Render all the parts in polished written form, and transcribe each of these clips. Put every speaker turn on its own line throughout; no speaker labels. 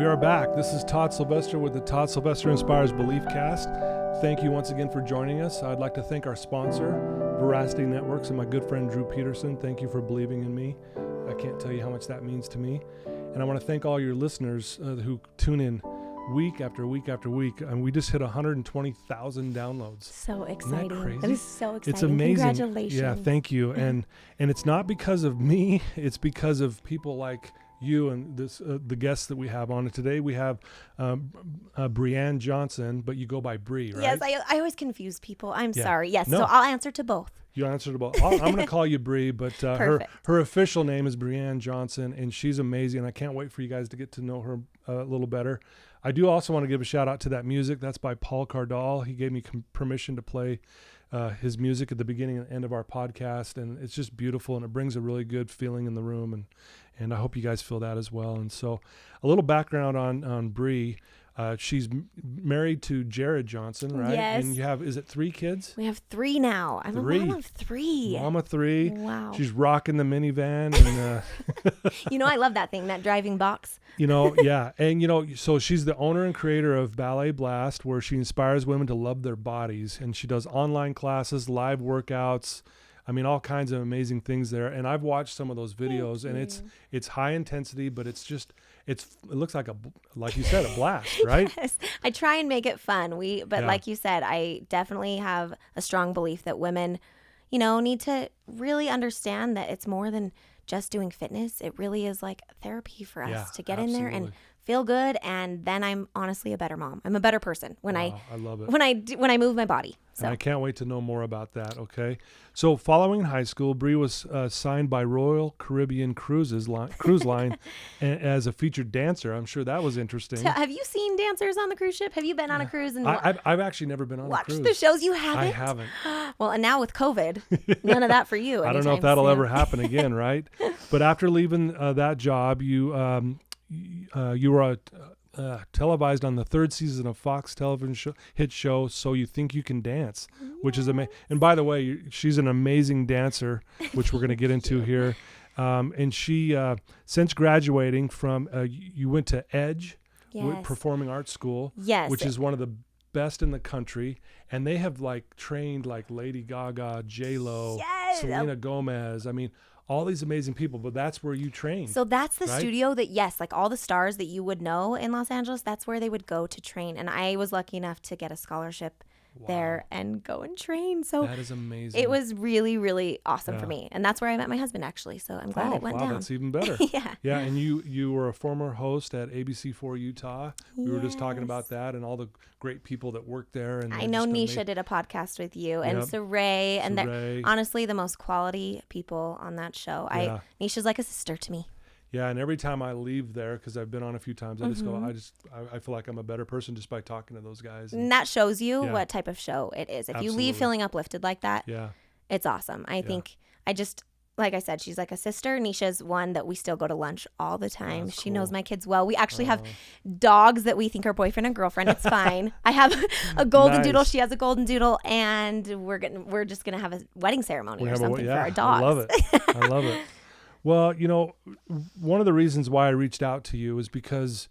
We are back. This is Todd Sylvester with the Todd Sylvester Inspires Belief Cast. Thank you once again for joining us. I'd like to thank our sponsor, Veracity Networks, and my good friend Drew Peterson. Thank you for believing in me. I can't tell you how much that means to me. And I want to thank all your listeners who tune in week after week after week. And we just hit 120,000 downloads.
So exciting.
Isn't that crazy?
That is so exciting.
It's amazing.
Congratulations.
Yeah, thank you. And it's not because of me. It's because of people like you and this the guests that we have on. Today we have Brianne Johnson, but you go by Bree, right?
Yes, I always confuse people. I'm sorry. Yes,
No.
so I'll answer to both.
You answered to both. I'm going to call you Bree, but her official name is Brianne Johnson, and she's amazing. I can't wait for you guys to get to know her a little better. I do also want to give a shout out to that music. That's by Paul Cardall. He gave me permission to play his music at the beginning and end of our podcast, and it's just beautiful, and it brings a really good feeling in the room, and I hope you guys feel that as well. And so a little background on Bree. She's married to Jared Johnson, right?
Yes.
And you have, is it 3 kids?
We have 3 now. I'm a mom of 3.
Mom of 3.
Wow.
She's rocking the minivan. And,
I love that thing, that driving box.
Yeah. And, so she's the owner and creator of Ballet Blast, where she inspires women to love their bodies. And she does online classes, live workouts. I mean, all kinds of amazing things there. And I've watched some of those videos, and it's high intensity, but it's just, it looks like like you said, a blast, right?
Yes. I try and make it fun. Like you said, I definitely have a strong belief that women, need to really understand that it's more than just doing fitness. It really is like therapy for us to get in there and feel good, and then I'm honestly a better mom. I'm a better person when I love it. When I move my body. So
and I can't wait to know more about that. Okay, so following high school, Bree was signed by Royal Caribbean Cruise Line as a featured dancer. I'm sure that was interesting.
So have you seen dancers on the cruise ship? Have you been on a cruise and
I've actually never been on a cruise.
Watched the shows? You haven't?
I haven't.
Well, and now with COVID, none of that for you.
I don't know if that'll ever happen again, right? But after leaving that job, you were televised on the 3rd season of Fox television hit show So You Think You Can Dance, which is amazing. And by the way, she's an amazing dancer, which we're going to get into here. And she, since graduating from, you went to Edge, Performing Arts School, which is one of the best in the country. And they have trained Lady Gaga, J-Lo, Selena Gomez. I mean, all these amazing people, but that's where you train.
So that's the studio that, all the stars that you would know in Los Angeles, that's where they would go to train. And I was lucky enough to get a scholarship there and go and train. So
that is amazing.
It was really, really awesome for me. And that's where I met my husband, actually. So I'm glad it went down.
That's even better.
Yeah.
Yeah. And you were a former host at ABC4 Utah. We were just talking about that and all the great people that worked there. And
I know Nisha did a podcast with you and Saray, and they're honestly the most quality people on that show. Nisha's like a sister to me.
Yeah, and every time I leave there, because I've been on a few times, I just go, I feel like I'm a better person just by talking to those guys.
And that shows you what type of show it is. If you leave feeling uplifted like that, it's awesome. I think like I said, she's like a sister. Nisha's one that we still go to lunch all the time. She knows my kids well. We actually have dogs that we think are boyfriend and girlfriend. It's fine. I have a golden doodle. She has a golden doodle, and we're just gonna have a wedding ceremony or something for our dogs.
I love it. I love it. Well, one of the reasons why I reached out to you is because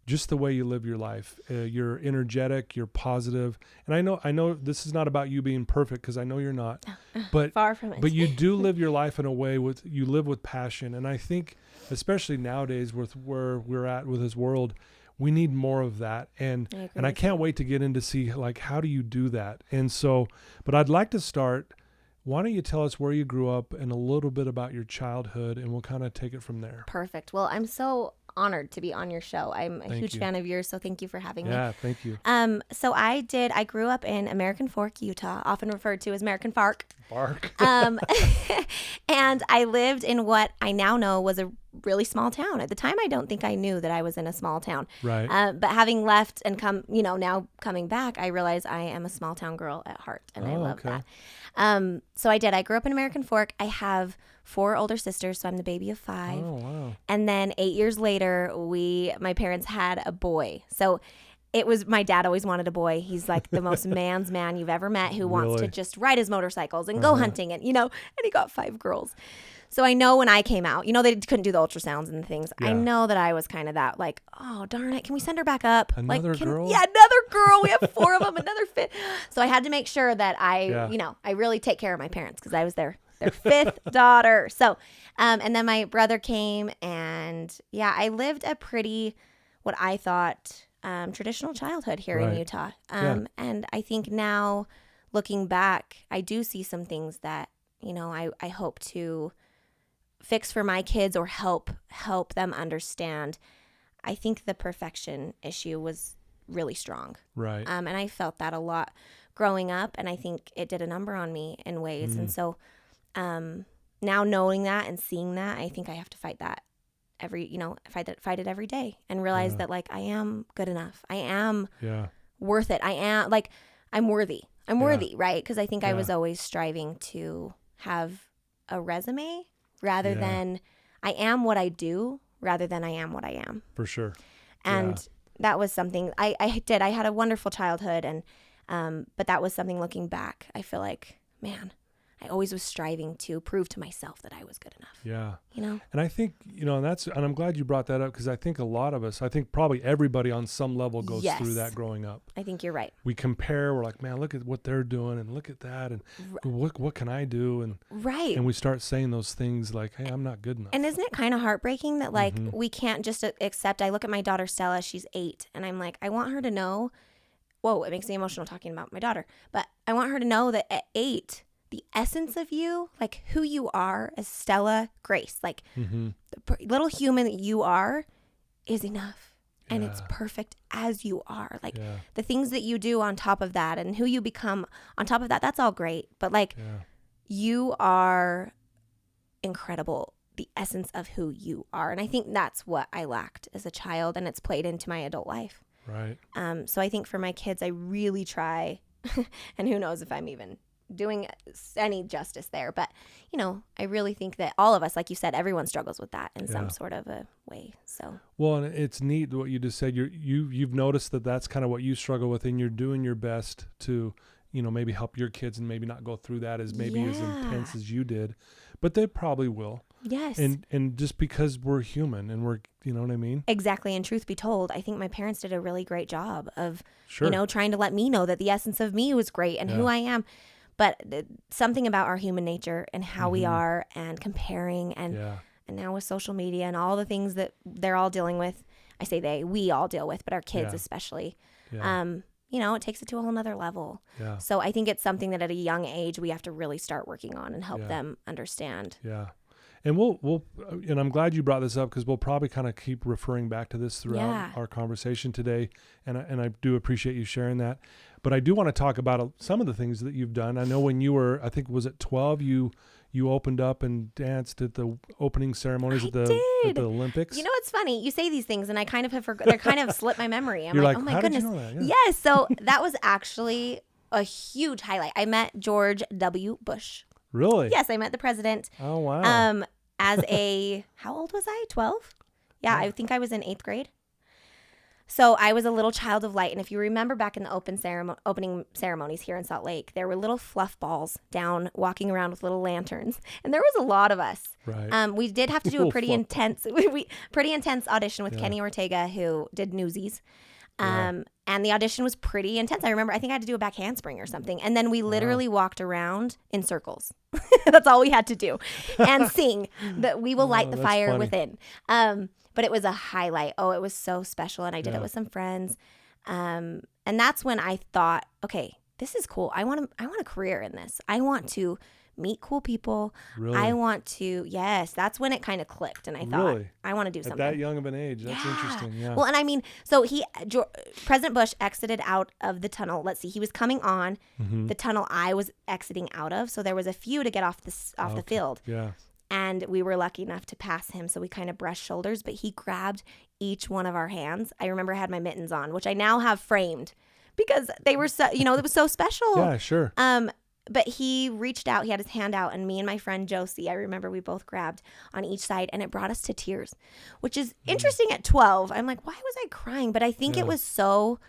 just the way you live your life, you're energetic, you're positive. And I know this is not about you being perfect, because I know you're not, but
far from it.
But you do live your life in a way you live with passion. And I think, especially nowadays with where we're at with this world, we need more of that. And I can't wait to get in to see how do you do that? And so, but I'd like to start. Why don't you tell us where you grew up and a little bit about your childhood, and we'll kind of take it from there.
Perfect. Well, I'm so honored to be on your show. I'm a huge fan of yours, so thank you for having me.
Yeah, thank you.
So I grew up in American Fork, Utah, often referred to as American Fark. And I lived in what I now know was a really small town. At the time, I don't think I knew that I was in a small town.
Right.
But having left and now coming back, I realize I am a small town girl at heart, and I love that. So I grew up in American Fork. I have 4 older sisters, so I'm the baby of 5.
Oh, wow.
And then 8 years later, my parents had a boy. So my dad always wanted a boy. He's like the most man's man you've ever met, who wants to just ride his motorcycles and go hunting and, and he got 5 girls. So I know when I came out, they couldn't do the ultrasounds and things. Yeah. I know that I was kind of that, like, oh, darn it. Can we send her back up?
Another girl?
Yeah, another girl. We have 4 of them, another 5th. So I had to make sure that I really take care of my parents because I was their 5th daughter. So, and then my brother came and I lived a pretty, what I thought, traditional childhood here in Utah. And I think now looking back, I do see some things that, I hope to fix for my kids or help them understand. I think the perfection issue was really strong. Right. And I felt that a lot growing up, and I think it did a number on me in ways. And so now knowing that and seeing that, I think I have to fight that. Fight it every day and realize that like I am good enough. I am worth it. I am like I'm worthy. I'm worthy, right? Because I think I was always striving to have a resume rather than I am what I do rather than I am what I am.
For sure.
And that was something I did. I had a wonderful childhood and but that was something looking back. I feel like, man, I always was striving to prove to myself that I was good enough.
Yeah. And I think, and I'm glad you brought that up because I think a lot of us, I think probably everybody on some level goes through that growing up.
I think you're right.
We compare, we're like, man, look at what they're doing and look at that and what can I do? And and we start saying those things like, hey, I'm not good enough.
And isn't it kind of heartbreaking that like we can't just accept, I look at my daughter Stella, she's 8 and I'm like, I want her to know, whoa, it makes me emotional talking about my daughter, but I want her to know that at 8, the essence of you, like who you are as Stella Grace, like the little human that you are is enough. And it's perfect as you are. Like the things that you do on top of that and who you become on top of that, that's all great. But like you are incredible, the essence of who you are. And I think that's what I lacked as a child and it's played into my adult life.
Right.
So I think for my kids, I really try, and who knows if I'm even doing any justice there, but I really think that all of us, like you said, everyone struggles with that in some sort of a way. So
well, and it's neat what you just said. You've noticed that that's kind of what you struggle with, and you're doing your best to maybe help your kids and maybe not go through that as maybe as intense as you did, but they probably will.
Yes.
And just because we're human and we're, you know what I mean?
Exactly. And truth be told, I think my parents did a really great job of trying to let me know that the essence of me was great and who I am. But something about our human nature and how we are and comparing and now with social media and all the things that they're all dealing with, I say we all deal with, but our kids especially, it takes it to a whole nother level. Yeah. So I think it's something that at a young age we have to really start working on and help them understand.
Yeah. And we'll and I'm glad you brought this up because we'll probably kind of keep referring back to this throughout our conversation today. And I do appreciate you sharing that. But I do want to talk about some of the things that you've done. I know when you were, I think, was it 12, you opened up and danced at the opening ceremonies at the Olympics.
It's funny. You say these things and I kind of have forgotten. They're kind of slipped my memory. I'm
You're
like, oh my goodness.
Did you know that?
Yeah. Yes. So that was actually a huge highlight. I met George W. Bush.
Really?
Yes, I met the president.
Oh, wow.
How old was I? 12? Yeah, I think I was in 8th grade. So I was a little child of light. And if you remember back in the opening ceremonies here in Salt Lake, there were little fluff balls down walking around with little lanterns. And there was a lot of us.
Right.
We did have to do a pretty intense audition with Kenny Ortega, who did Newsies. And the audition was pretty intense. I think I had to do a back handspring or something. And then we literally walked around in circles. That's all we had to do. And sing that we will light the fire within. But it was a highlight. Oh, it was so special. And I did it with some friends. And that's when I thought, okay, this is cool. I want a career in this. I want to meet cool people.
Really?
I want to, that's when it kind of clicked. And I thought, I want to do something.
At that young of an age. That's interesting. Yeah.
Well, and I mean, so President Bush exited out of the tunnel. Let's see, he was coming on the tunnel I was exiting out of. So there was a few to get off the field.
Yeah.
And we were lucky enough to pass him. So we kind of brushed shoulders, but he grabbed each one of our hands. I remember I had my mittens on, which I now have framed because they were so, it was so special.
Yeah, sure.
But he reached out, he had his hand out, and me and my friend Josie, I remember we both grabbed on each side, and it brought us to tears, which is interesting at 12. I'm like, why was I crying? But I think it was so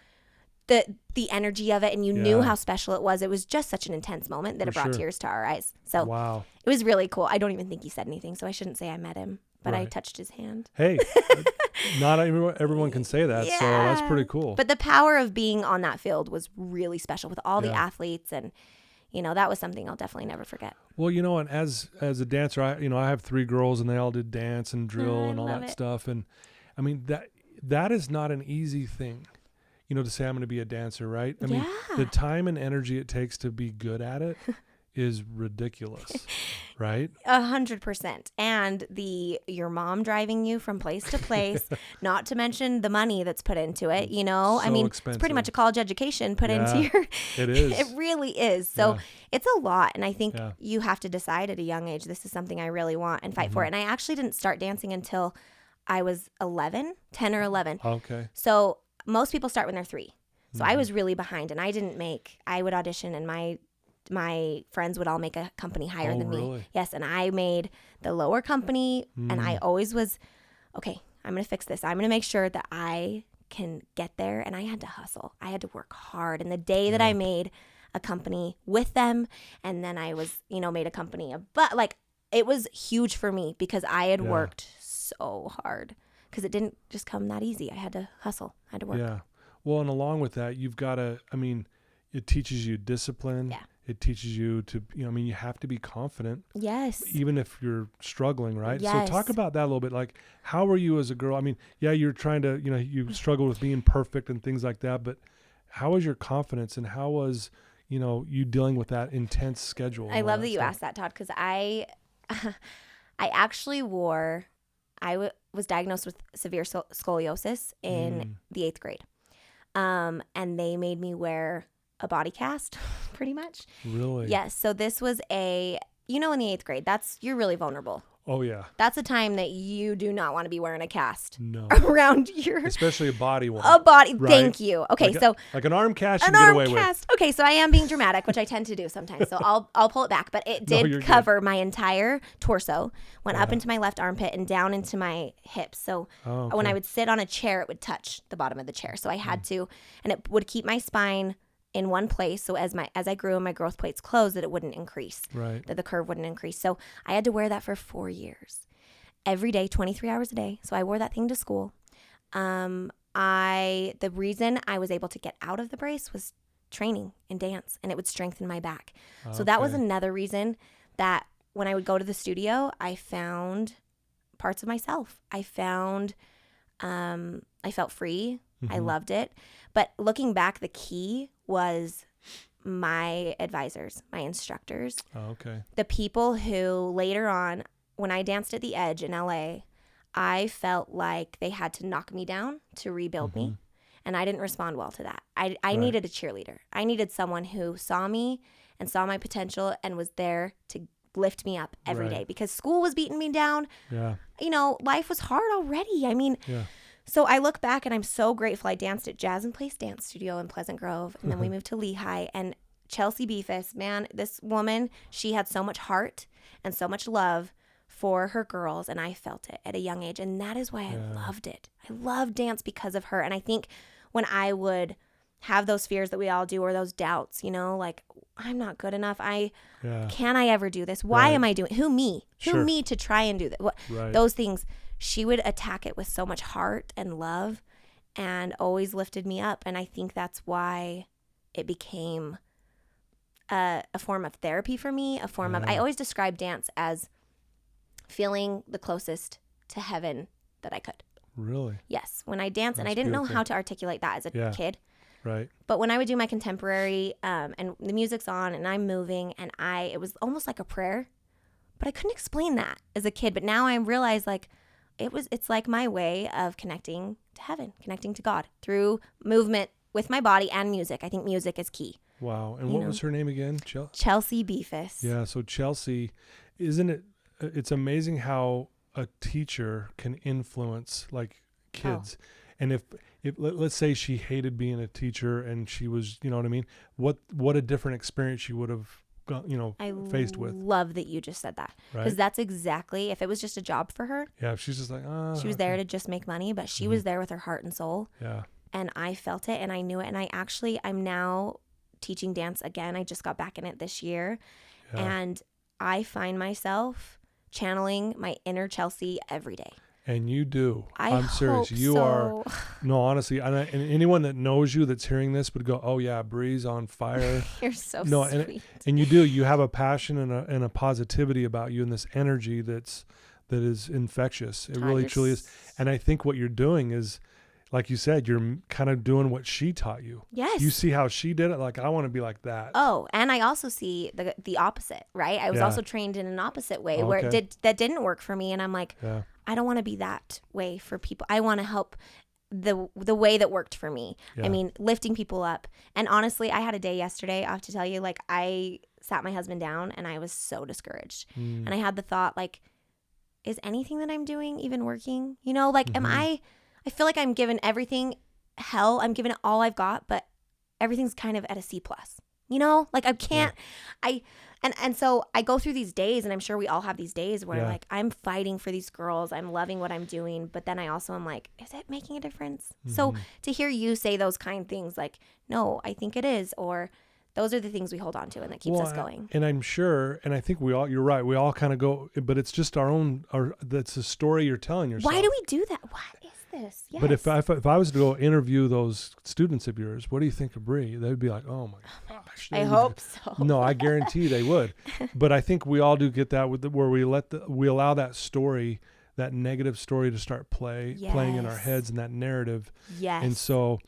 the energy of it, and you knew how special it was. It was just such an intense moment that it brought tears to our eyes. So
wow.
It was really cool. I don't even think he said anything, so I shouldn't say I met him, but I touched his hand.
Hey, not everyone can say that, so that's pretty cool.
But the power of being on that field was really special with all the athletes, and that was something I'll definitely never forget.
Well, and as a dancer, I have 3 girls, and they all did dance and drill and all that stuff, and I mean that is not an easy thing. To say I'm going to be a dancer, right? I mean, the time and energy it takes to be good at it is ridiculous, right?
100%. And your mom driving you from place to place, not to mention the money that's put into it, I mean, expensive. It's pretty much a college education put into your...
It is.
It really is. So it's a lot. And I think you have to decide at a young age, this is something I really want, and fight for it. And I actually didn't start dancing until I was 10 or 11.
Okay.
So most people start when they're 3. So I was really behind, and I would audition, and my friends would all make a company higher than me.
Really?
Yes, and I made the lower company, and I always was, okay, I'm going to fix this. I'm going to make sure that I can get there, and I had to hustle. I had to work hard. And the day that I made a company with them, and then I was, made a company, but like it was huge for me because I had worked so hard. Because it didn't just come that easy. I had to hustle. I had to work.
Yeah. Well, and along with that, you've got to, it teaches you discipline. Yeah. It teaches you to, you have to be confident.
Yes.
Even if you're struggling, right?
Yes.
So talk about that a little bit. Like, how were you as a girl? I mean, you're trying to, you struggle with being perfect and things like that. But how was your confidence, and how was, you dealing with that intense schedule?
I love that you asked that, Todd, because I actually was diagnosed with severe scoliosis in the 8th grade. And they made me wear a body cast, pretty much.
Really?
Yes. So this was in the 8th grade, you're really vulnerable.
Oh, yeah.
That's a time that you do not want to be wearing a cast
around your... Especially a body one.
A body.
Right?
Thank you. Okay,
like an arm cast you can get away with.
Okay, so I am being dramatic, which I tend to do sometimes. So I'll pull it back. But it did cover my entire torso, went up into my left armpit and down into my hips. So when I would sit on a chair, it would touch the bottom of the chair. So I had to, and it would keep my spine in one place, so as I grew and my growth plates closed, that it wouldn't increase,
right?
That the curve wouldn't increase. So I had to wear that for 4 years, every day, 23 hours a day. So I wore that thing to school. The reason I was able to get out of the brace was training and dance, and it would strengthen my back. Okay. So that was another reason that when I would go to the studio, I found parts of myself. I felt free. I loved it. But looking back, the key was my advisors, my instructors. The people who later on, when I danced at the Edge in LA, I felt like they had to knock me down to rebuild me. And I didn't respond well to that. I needed a cheerleader. I needed someone who saw me and saw my potential and was there to lift me up every day, because school was beating me down.
Yeah.
Life was hard already. I mean, so I look back and I'm so grateful. I danced at Jazz and Place Dance Studio in Pleasant Grove, and then we moved to Lehigh. And Chelsea Beefus, man, this woman, she had so much heart and so much love for her girls, and I felt it at a young age, and that is why I loved it. I loved dance because of her. And I think when I would have those fears that we all do, or those doubts, like, I'm not good enough. Can I ever do this? Why am I doing? Who me? Who me to try and do that? Those things. She would attack it with so much heart and love, and always lifted me up. And I think that's why it became a form of therapy for me. A form of, I always describe dance as feeling the closest to heaven that I could.
Really?
Yes. When I dance, and I didn't know how to articulate that as a kid.
Right.
But when I would do my contemporary, and the music's on and I'm moving, and it was almost like a prayer, but I couldn't explain that as a kid. But now I realize, like, it's like my way of connecting to heaven, connecting to God through movement with my body and music. I think music is key.
Wow. And what was her name again?
Chelsea Beefus.
Yeah. So Chelsea, it's amazing how a teacher can influence like kids. And if let's say she hated being a teacher and she was, you know what I mean? What a different experience she would have faced with.
I love that you just said that, because that's exactly, if it was just a job for her.
Yeah. She's just like,
she was there to just make money, but she was there with her heart and soul.
Yeah.
and I felt it and I knew it. And I'm now teaching dance again. I just got back in it this year. And I find myself channeling my inner Chelsea every day.
And you do. I'm serious. You are. No, honestly, and anyone that knows you that's hearing this would go, "Oh yeah, Bree's on fire."
You're so
sweet. And you do. You have a passion and a positivity about you, and this energy that is infectious. It really truly is. And I think what you're doing is, like you said, you're kind of doing what she taught you.
Yes.
You see how she did it. Like, I want to be like that.
Oh, and I also see the opposite, right? I was also trained in an opposite way where that didn't work for me, and I'm like. Yeah. I don't want to be that way for people. I want to help the way that worked for me. Yeah. I mean, lifting people up. And honestly, I had a day yesterday, I have to tell you, like I sat my husband down and I was so discouraged. And I had the thought, like, is anything that I'm doing even working? You know, like, I feel like I'm giving everything hell. I'm giving it all I've got, but everything's kind of at a C+. You know, like I can't, And so I go through these days, and I'm sure we all have these days where like I'm fighting for these girls. I'm loving what I'm doing. But then I also am like, is it making a difference? So to hear you say those kind things like, no, I think it is, or those are the things we hold on to and that keeps us going.
And I'm sure, and I think you're right. We all kind of go, but it's just that's a story you're telling yourself.
Why do we do that? What is this? Yes.
But if I was to go interview those students of yours, what do you think of Bree? They'd be like, oh my gosh.
I hope so.
No, I guarantee they would. But I think we all do get that where we allow that story, that negative story to start playing in our heads, and that narrative.
Yes.
And so,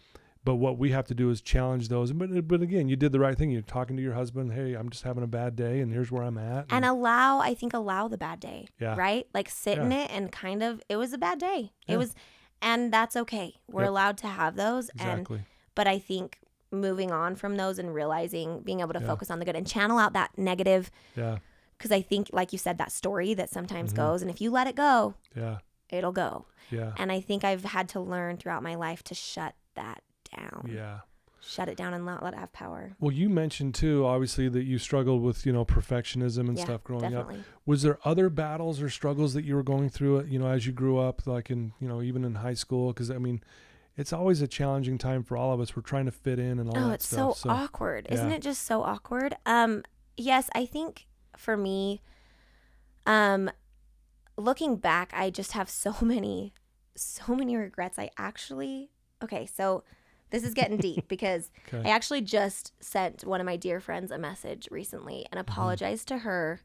but what we have to do is challenge those. But again, you did the right thing. You're talking to your husband. Hey, I'm just having a bad day, and here's where I'm at.
And allow the bad day. Yeah. Right? Like sit in it and kind of, it was a bad day. Yeah. It was, and that's okay. We're allowed to have those.
Exactly.
But I think moving on from those and realizing, being able to focus on the good and channel out that negative.
Yeah.
Because I think, like you said, that story that sometimes goes, and if you let it go, it'll go.
Yeah.
And I think I've had to learn throughout my life to shut that down.
Yeah.
Shut it down and not let it have power.
Well, you mentioned too, obviously, that you struggled with, perfectionism and stuff growing up. Was there other battles or struggles that you were going through, as you grew up, like in, even in high school? Because I mean, it's always a challenging time for all of us. We're trying to fit in and all that stuff. Oh,
it's so awkward. Isn't it just so awkward? Yes, I think for me, looking back, I just have so many regrets. Okay, so this is getting deep because I actually just sent one of my dear friends a message recently and apologized to her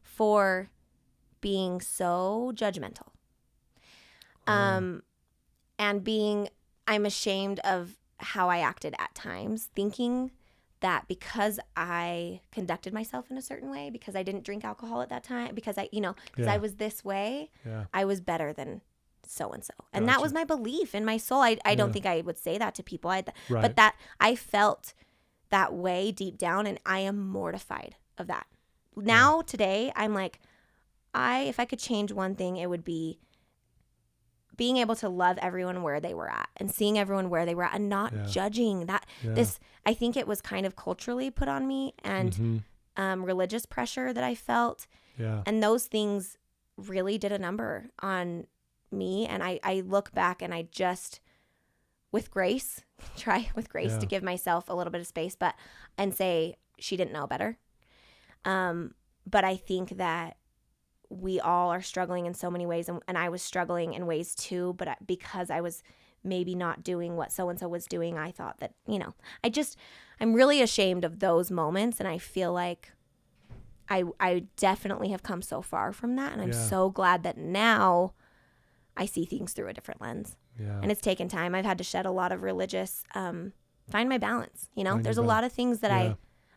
for being so judgmental. And I'm ashamed of how I acted at times, thinking that because I conducted myself in a certain way, because I didn't drink alcohol at that time, because I was this way, I was better than so-and-so. And that was my belief in my soul. I don't think I would say that to people. But that I felt that way deep down, and I am mortified of that. Now, today, I'm like, if I could change one thing, it would be being able to love everyone where they were at and seeing everyone where they were at and not judging that. I think it was kind of culturally put on me, and religious pressure that I felt. Yeah. And those things really did a number on me. And I look back and I just, with grace, try to give myself a little bit of space, and say she didn't know better. But I think that we all are struggling in so many ways, and I was struggling in ways too, but because I was maybe not doing what so-and-so was doing, I thought that, I'm really ashamed of those moments, and I feel like I definitely have come so far from that, and I'm so glad that now I see things through a different lens. Yeah. And it's taken time. I've had to shed a lot of religious, find my balance, There's a lot of things that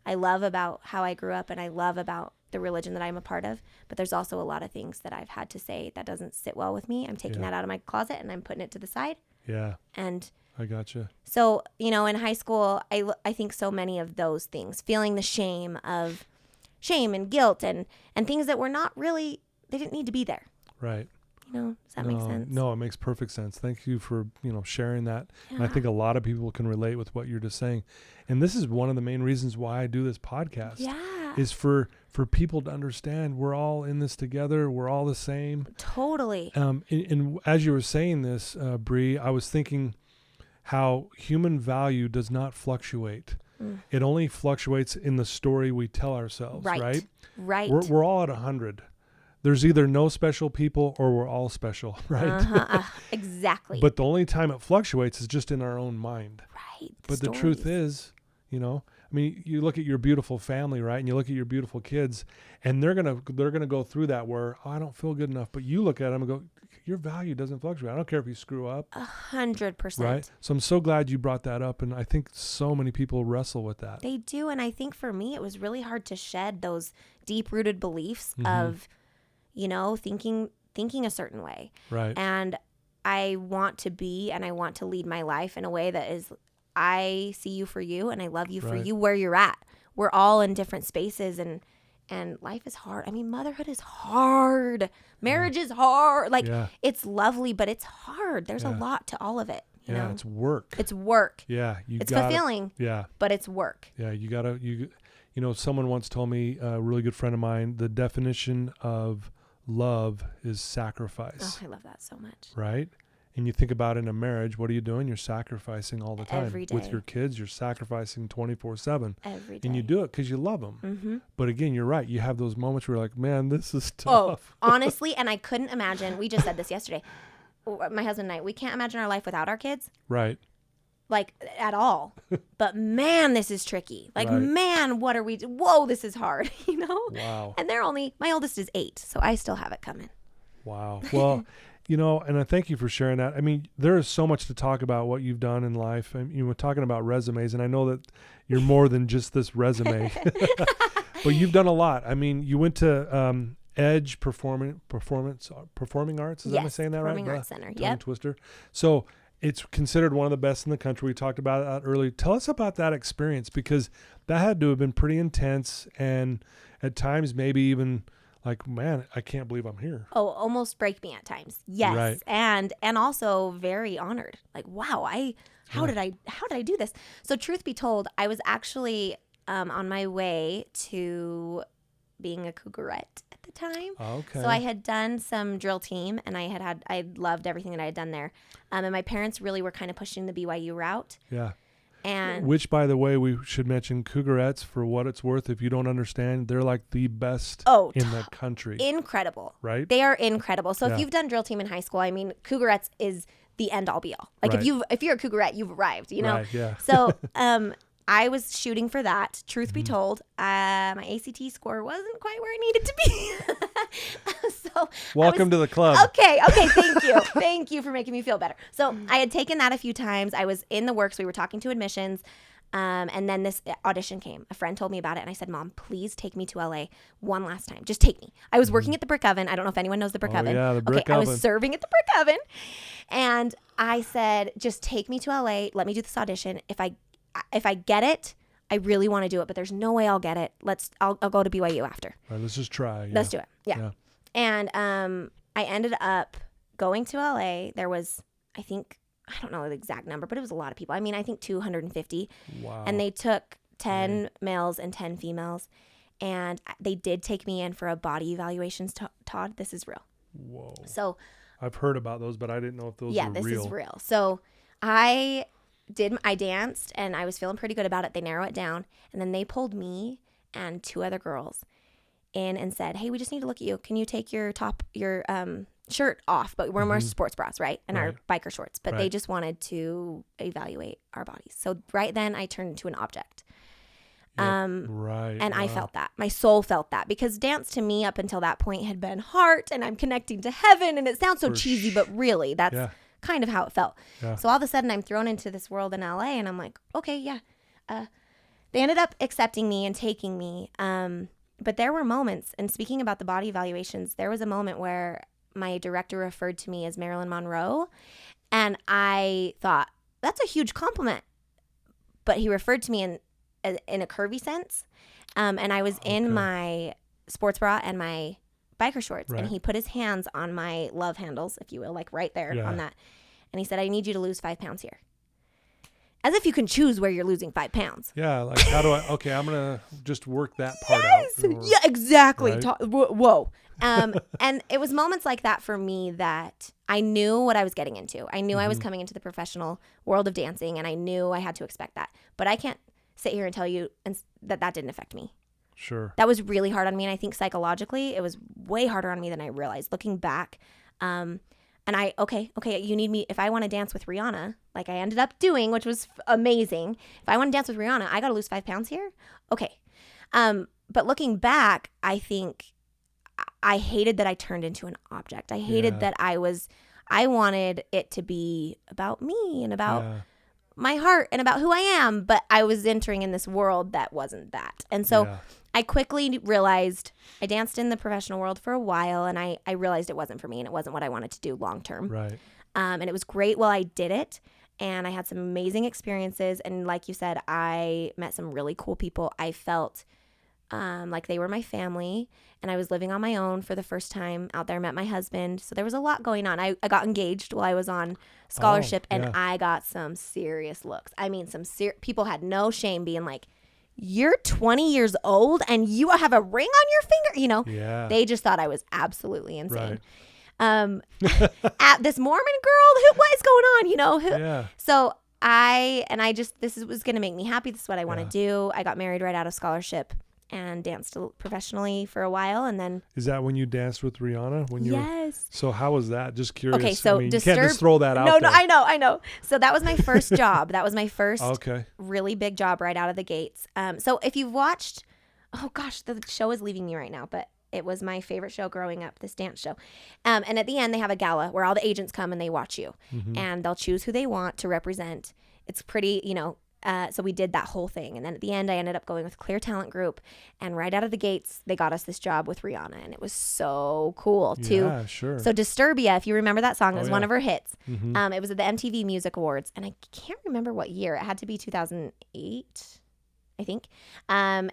I love about how I grew up, and I love about the religion that I'm a part of, but there's also a lot of things that I've had to say that doesn't sit well with me. I'm taking that out of my closet and I'm putting it to the side. Yeah. And
I gotcha.
So, in high school, I think so many of those things, feeling the shame and guilt and things that were not really, they didn't need to be there.
Right.
Does that make sense?
No, it makes perfect sense. Thank you for, sharing that. Yeah. And I think a lot of people can relate with what you're just saying. And this is one of the main reasons why I do this podcast.
Yeah.
Is for people to understand we're all in this together. We're all the same.
Totally.
And as you were saying this, Bree, I was thinking how human value does not fluctuate. It only fluctuates in the story we tell ourselves, right?
Right.
We're all at 100. There's either no special people or we're all special, right?
Exactly.
But the only time it fluctuates is just in our own mind.
Right.
But the truth is, you know, I mean, you look at your beautiful family, right? And you look at your beautiful kids, and they're gonna go through that where, oh, I don't feel good enough. But you look at them and go, your value doesn't fluctuate. I don't care if you screw up.
100%.
Right. So I'm so glad you brought that up, and I think so many people wrestle with that.
They do, and I think for me, it was really hard to shed those deep-rooted beliefs of, you know, thinking a certain way.
Right.
And I want to be and I want to lead my life in a way that is, I see you for you and I love you for you where you're at. We're all in different spaces, and life is hard. I mean, motherhood is hard. Marriage is hard. Like, it's lovely, but it's hard. There's a lot to all of it. You know?
It's work.
It's work.
Yeah.
It's fulfilling.
Yeah.
But it's work.
Yeah. You know, someone once told me, a really good friend of mine, the definition of love is sacrifice.
Oh, I love that so much.
Right? And you think about in a marriage, what are you doing? You're sacrificing all the time.
Every day.
With your kids, you're sacrificing 24/7.
Every day.
And you do it because you love them. Mm-hmm. But again, you're right. You have those moments where you're like, man, this is tough.
Oh, honestly, and I couldn't imagine. We just said this yesterday. My husband and I, we can't imagine our life without our kids.
Right.
Like, at all. But man, this is tricky. Like, man, what are we whoa, this is hard, you know?
Wow.
And my oldest is 8, so I still have it coming.
Wow. Well, you know, and I thank you for sharing that. I mean, there is so much to talk about what you've done in life. And you were talking about resumes, and I know that you're more than just this resume. But you've done a lot. I mean, you went to Edge Performing Arts. Am I saying that right?
Performing Arts Center.
Tongue twister. So it's considered one of the best in the country. We talked about that earlier. Tell us about that experience, because that had to have been pretty intense, and at times maybe even like, man, I can't believe I'm here.
Oh, almost break me at times. Yes.
Right.
And also very honored. Like, wow, how did I do this? So truth be told, I was actually on my way to being a cougarette at the time.
Okay.
So I had done some drill team, and I loved everything that I had done there. And my parents really were kind of pushing the BYU route.
Yeah.
And
which, by the way, we should mention cougarettes, for what it's worth. If you don't understand, they're like the best in the country.
Incredible.
Right?
They are incredible. So if you've done drill team in high school, I mean, cougarettes is the end all be all. Like, if you're a cougarette, you've arrived, you know?
Right, yeah.
So I was shooting for that. Truth be told, my ACT score wasn't quite where it needed to be. So
welcome to the club.
Okay. Thank you. Thank you for making me feel better. So I had taken that a few times. I was in the works. We were talking to admissions. And then this audition came. A friend told me about it, and I said, Mom, please take me to LA one last time. Just take me. I was working at the Brick Oven. I don't know if anyone knows the Brick Oven.
Yeah, the Brick Oven.
I was serving at the Brick Oven. And I said, just take me to LA. Let me do this audition. If I get it, I really want to do it, but there's no way I'll get it. I'll go to BYU after.
All right, let's just try.
Let's do it. Yeah. And I ended up going to LA. There was, I think, I don't know the exact number, but it was a lot of people. I mean, I think 250.
Wow.
And they took 10 males and 10 females. And they did take me in for a body evaluations, Todd. This is real.
Whoa.
So
I've heard about those, but I didn't know if those were real. Yeah,
this is real. So I danced, and I was feeling pretty good about it. They narrow it down. And then they pulled me and 2 other girls in and said, hey, we just need to look at you. Can you take your shirt off? But we're more sports bras, right? And our biker shorts. But they just wanted to evaluate our bodies. So right then I turned into an object. And I felt that. My soul felt that, because dance to me up until that point had been heart, and I'm connecting to heaven. And it sounds so cheesy, but really that's kind of how it felt. Yeah. So all of a sudden I'm thrown into this world in LA, and I'm like, okay, yeah. They ended up accepting me and taking me. But there were moments, and speaking about the body evaluations, there was a moment where my director referred to me as Marilyn Monroe, and I thought, that's a huge compliment. But he referred to me in a curvy sense, and I was in my sports bra and my biker shorts, and he put his hands on my love handles, if you will, like right there on that, and he said, I need you to lose 5 pounds here. As if you can choose where you're losing 5 pounds.
Yeah, like how do I? Okay, I'm gonna just work that part out.
Yeah, exactly.
Right?
Whoa. And it was moments like that for me that I knew what I was getting into. I knew I was coming into the professional world of dancing, and I knew I had to expect that. But I can't sit here and tell you that didn't affect me.
Sure.
That was really hard on me, and I think psychologically it was way harder on me than I realized. Looking back, and okay, you need me. If I want to dance with Rihanna, like I ended up doing, which was amazing. If I want to dance with Rihanna, I got to lose 5 pounds here. Okay. But looking back, I think I hated that I turned into an object. I hated that I wanted it to be about me and about my heart and about who I am. But I was entering in this world that wasn't that. And so I quickly realized I danced in the professional world for a while, and I realized it wasn't for me and it wasn't what I wanted to do long term.
Right.
And it was great while I did it. And I had some amazing experiences. And like you said, I met some really cool people. I felt like they were my family. And I was living on my own for the first time out there. Met my husband. So there was a lot going on. I got engaged while I was on scholarship, and I got some serious looks. I mean, people had no shame being like, you're 20 years old and you have a ring on your finger. You know, they just thought I was absolutely insane. Right. At this Mormon girl, what is going on? You know, so this was going to make me happy. This is what I want to do. I got married right out of scholarship and danced professionally for a while, and then. Is
that when you danced with Rihanna?
Yes.
So how was that? Just curious.
Okay, so
you can't just throw that out there.
No, I know. So that was my first job. That was my first really big job right out of the gates. So if you've watched, oh gosh, the show is leaving me right now, but it was my favorite show growing up, this dance show. And at the end, they have a gala where all the agents come and they watch you, and they'll choose who they want to represent. It's pretty, so we did that whole thing. And then at the end, I ended up going with Clear Talent Group. And right out of the gates, they got us this job with Rihanna. And it was so cool, too. Yeah, sure. So Disturbia, if you remember that song, it was one of her hits. It was at the MTV Music Awards. And I can't remember what year. It had to be 2008, I think. And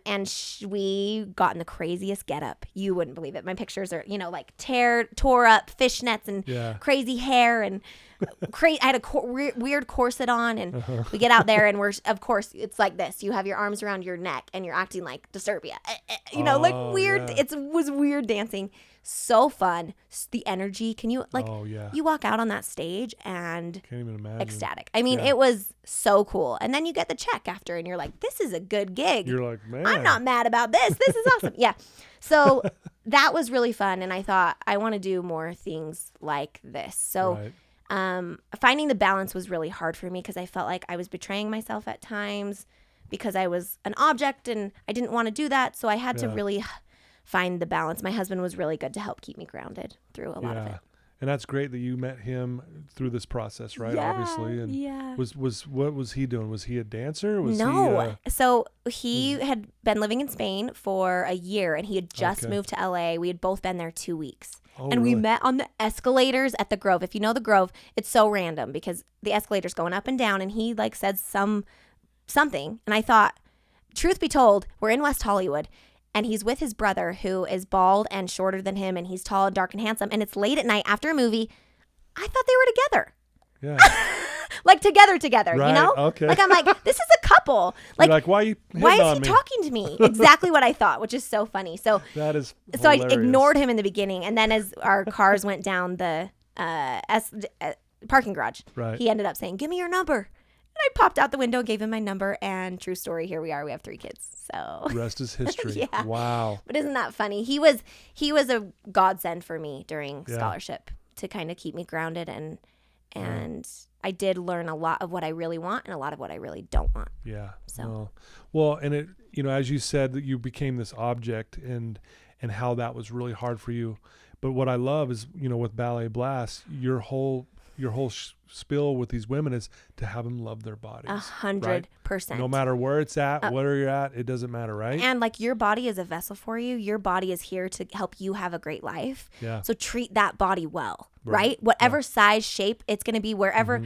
we got in the craziest getup. You wouldn't believe it. My pictures are, like tore up fishnets and crazy hair and I had a weird corset on, and we get out there, and of course, it's like this. You have your arms around your neck, and you're acting like Disturbia. Like weird. Yeah. It was weird dancing. So fun. The energy. Can you, you walk out on that stage and
can't even imagine.
Ecstatic. I mean, it was so cool. And then you get the check after, and you're like, this is a good gig.
You're like, man.
I'm not mad about this. This is awesome. Yeah. So that was really fun, and I thought, I want to do more things like this. So finding the balance was really hard for me because I felt like I was betraying myself at times because I was an object and I didn't want to do that. So I had to really find the balance. My husband was really good to help keep me grounded through a lot of it.
And that's great that you met him through this process, right? Obviously. And what was he doing? Was he a dancer?
So he had been living in Spain for a year, and he had just moved to LA. We had both been there 2 weeks. We met on the escalators at the Grove. If you know the Grove, it's so random because the escalator's going up and down, and he said something. And I thought, truth be told, we're in West Hollywood. And he's with his brother, who is bald and shorter than him, and he's tall, dark, and handsome. And it's late at night after a movie. I thought they were together.
Yeah.
Like together, right,
Okay.
Like, I'm like, this is a couple. Like
why is he
talking to me? Exactly what I thought, which is so funny. So
that is hilarious.
So I ignored him in the beginning, and then as our cars went down the parking garage, he ended up saying, "Give me your number." And I popped out the window and gave him my number, and true story, here we are. We have 3 kids. So
rest is history. Wow.
But isn't that funny? He was a godsend for me during scholarship to kind of keep me grounded, and I did learn a lot of what I really want and a lot of what I really don't want.
Yeah. So well, and it, as you said, that you became this object, and how that was really hard for you. But what I love is, with Ballet Blast, your whole spill with these women is to have them love their bodies.
100%.
No matter where it's at, where you're at, it doesn't matter, right?
And your body is a vessel for you. Your body is here to help you have a great life.
Yeah.
So treat that body well, right? Whatever size, shape, it's going to be wherever.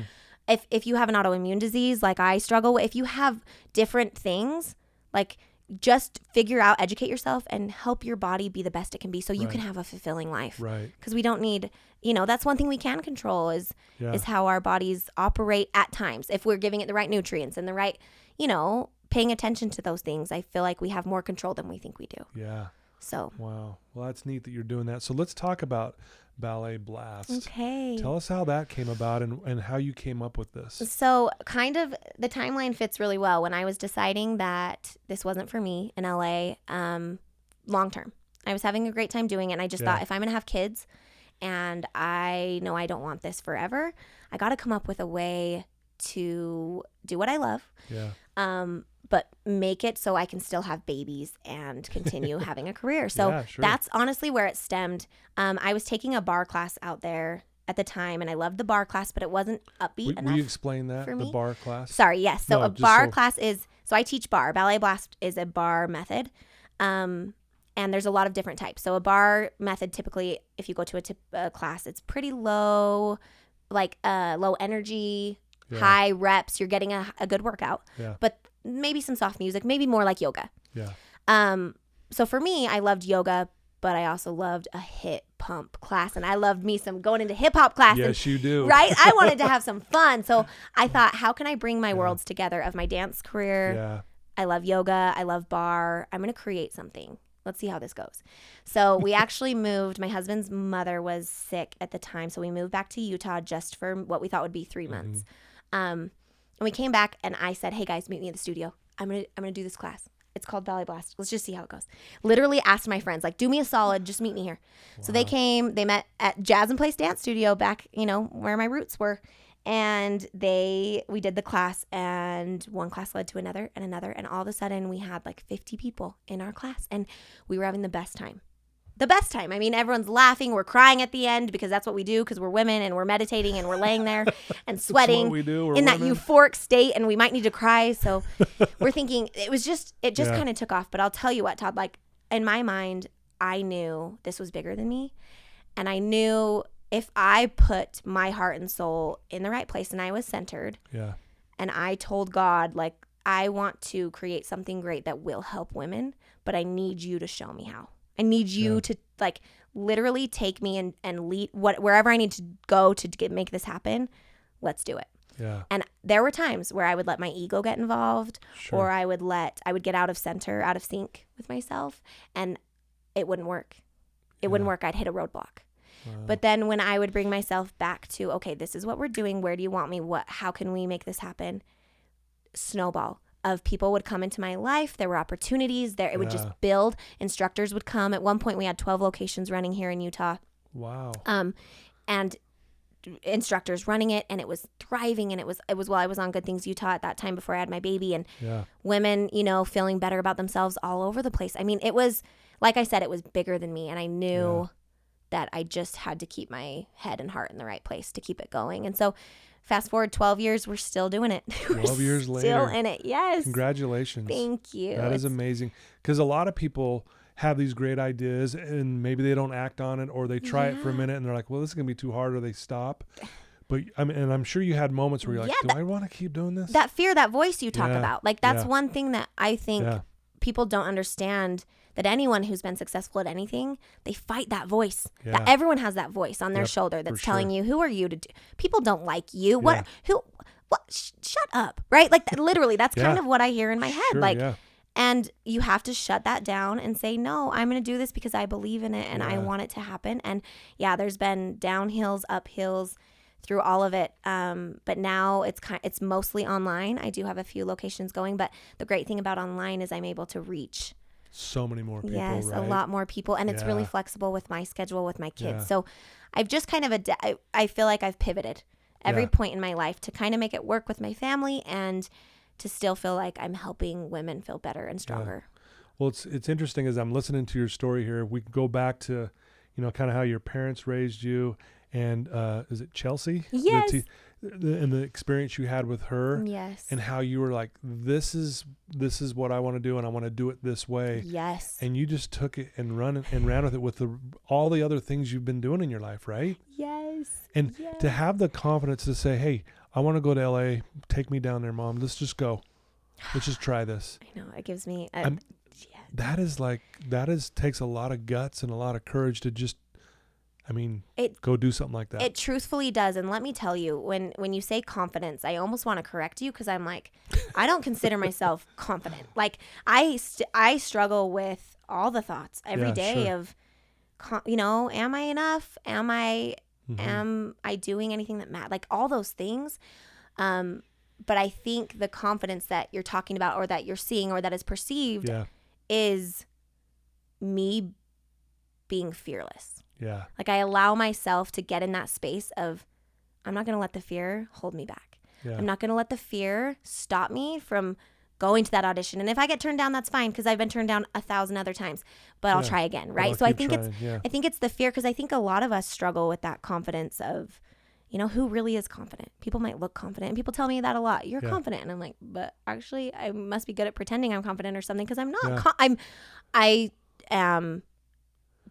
If you have an autoimmune disease like I struggle with, if you have different things, just figure out, educate yourself, and help your body be the best it can be so you can have a fulfilling life.
Right.
Because we don't need, that's one thing we can control is how our bodies operate at times. If we're giving it the right nutrients and the right, paying attention to those things, I feel like we have more control than we think we do.
Yeah.
So.
Wow. Well, that's neat that you're doing that. So let's talk about Ballet Blast.
Okay.
Tell us how that came about and how you came up with this.
So kind of the timeline fits really well. When I was deciding that this wasn't for me in LA, long term, I was having a great time doing it. And I just thought, if I'm going to have kids and I know I don't want this forever, I got to come up with a way to do what I love.
Yeah.
But make it so I can still have babies and continue having a career. So that's honestly where it stemmed. I was taking a bar class out there at the time, and I loved the bar class, but it wasn't upbeat enough.
Will you explain that,
for
the
me?
Bar class?
Sorry, yes. So a bar class is, so I teach bar. Ballet Blast is a bar method. And there's a lot of different types. So a bar method, typically, if you go to a class, it's pretty low, like low energy, high reps. You're getting a good workout. Yeah. But maybe some soft music, maybe more like yoga.
Yeah.
So for me, I loved yoga, but I also loved a hip pump class, and I loved me some going into hip hop class.
Yes, you do.
Right? I wanted to have some fun. So I thought, how can I bring my worlds together of my dance career?
Yeah.
I love yoga. I love bar. I'm going to create something. Let's see how this goes. So we actually moved. My husband's mother was sick at the time, so we moved back to Utah just for what we thought would be 3 months. And we came back, and I said, hey, guys, meet me at the studio. I'm gonna do this class. It's called Ballet Blast. Let's just see how it goes. Literally asked my friends, like, do me a solid. Just meet me here. Wow. So they came. They met at Jazz and Place Dance Studio back, where my roots were. And we did the class, and one class led to another and another. And all of a sudden, we had like 50 people in our class, and we were having the best time. The best time. I mean, everyone's laughing. We're crying at the end because that's what we do, because we're women and we're meditating and we're laying there and sweating
in
that euphoric state, and we might need to cry. So we're thinking it just kind of took off. But I'll tell you what, Todd, like in my mind, I knew this was bigger than me. And I knew if I put my heart and soul in the right place and I was centered, and I told God, like, I want to create something great that will help women, but I need you to show me how. I need you to like literally take me and lead wherever I need to go to make this happen. Let's do it.
Yeah.
And there were times where I would let my ego get involved, or I would get out of center, out of sync with myself, and it wouldn't work. It wouldn't work. I'd hit a roadblock. Wow. But then when I would bring myself back to, okay, this is what we're doing. Where do you want me? How can we make this happen? Snowball of people would come into my life. There were opportunities there. It would just build. Instructors would come. At one point, we had 12 locations running here in Utah.
Wow.
And instructors running it, and it was thriving. And it was while I was on Good Things Utah at that time before I had my baby, and women, feeling better about themselves all over the place. I mean, it was, like I said, it was bigger than me. And I knew that I just had to keep my head and heart in the right place to keep it going. And so fast forward 12 years, we're still doing it.
12 years later.
Still in it, yes.
Congratulations.
Thank you.
That is amazing. Because a lot of people have these great ideas, and maybe they don't act on it, or they try it for a minute, and they're like, well, this is going to be too hard, or they stop. But I'm sure you had moments where you're like, do I want to keep doing this? That
fear, that voice you talk about. Like, that's one thing that I think people don't understand, that anyone who's been successful at anything, they fight that voice. That everyone has that voice on their shoulder that's telling you, who are you to do? People don't like you. What? Shut up, right? Like, literally, that's kind of what I hear in my head. And you have to shut that down and say, no, I'm going to do this because I believe in it and I want it to happen. And there's been downhills, uphills through all of it. But now it's mostly online. I do have a few locations going, but the great thing about online is I'm able to reach
so many more people.
Yes,
right?
A lot more people. And it's really flexible with my schedule with my kids. So I've just kind of, I feel like I've pivoted every point in my life to kind of make it work with my family and to still feel like I'm helping women feel better and stronger.
Well, it's interesting as I'm listening to your story here. We can go back to, kind of how your parents raised you, and is it Chelsea?
Yes.
And the experience you had with her.
Yes.
And how you were like, this is what I want to do, and I want to do it this way.
Yes.
And you just took it and ran with it with all the other things you've been doing in your life, right?
Yes.
And to have the confidence to say, hey, I want to go to LA. Take me down there, Mom. Let's just go. let's just try this.
I know. It gives me
takes a lot of guts and a lot of courage to just, go do something like that.
It truthfully does. And let me tell you, when you say confidence, I almost want to correct you because I'm like, I don't consider myself confident. Like I struggle with all the thoughts every day of, am I enough? Am I doing anything that matters? Like all those things. But I think the confidence that you're talking about or that you're seeing or that is perceived is me being fearless.
Yeah.
Like I allow myself to get in that space of, I'm not going to let the fear hold me back. Yeah. I'm not going to let the fear stop me from going to that audition. And if I get turned down, that's fine because I've been turned down 1,000 other times, but I'll try again. Right. So I think it's the fear because I think a lot of us struggle with that confidence of, who really is confident? People might look confident. And people tell me that a lot. You're confident. And I'm like, but actually I must be good at pretending I'm confident or something because I'm not. I am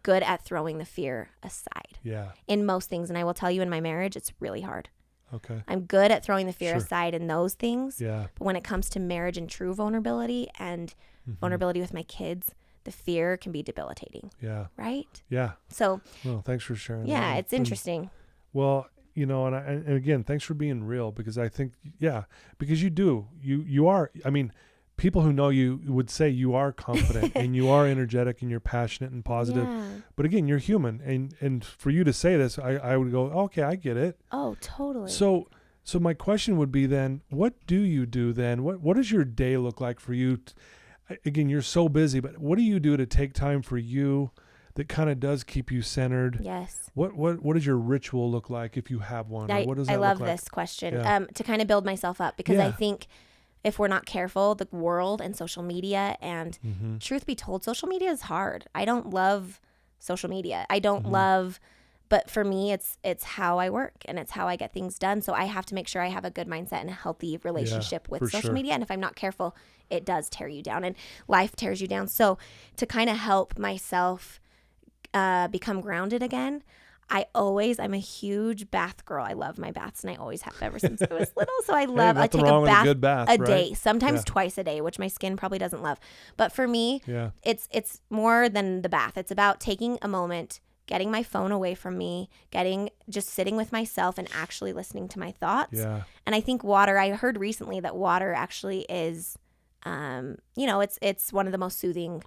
good at throwing the fear aside in most things. And I will tell you in my marriage, it's really hard.
Okay.
I'm good at throwing the fear aside in those things.
Yeah.
But when it comes to marriage and true vulnerability and vulnerability with my kids, the fear can be debilitating. Yeah. Right?
Yeah.
So.
Well, thanks for sharing that.
Yeah, it's interesting.
Well, and again, thanks for being real because I think, because you are, people who know you would say you are confident and you are energetic and you're passionate and positive. Yeah. But again, you're human. And for you to say this, I would go, okay, I get it.
Oh, totally.
So my question would be then, what do you do then? What does your day look like for you? Again, you're so busy, but what do you do to take time for you that kind of does keep you centered?
Yes.
What does your ritual look like if you have one? What does that
I love
look like?
this question to kind of build myself up because I think if we're not careful, the world and social media and truth be told, social media is hard. I don't love social media. I don't love, but for me, it's how I work and it's how I get things done. So I have to make sure I have a good mindset and a healthy relationship with social media. And if I'm not careful, it does tear you down and life tears you down. So to kind of help myself become grounded again, I'm a huge bath girl. I love my baths and I always have ever since I was little. So I take a bath a day, sometimes twice a day, which my skin probably doesn't love. But for me, it's more than the bath. It's about taking a moment, getting my phone away from me, just sitting with myself and actually listening to my thoughts. Yeah. And I think water, I heard recently that water actually is, it's one of the most soothing.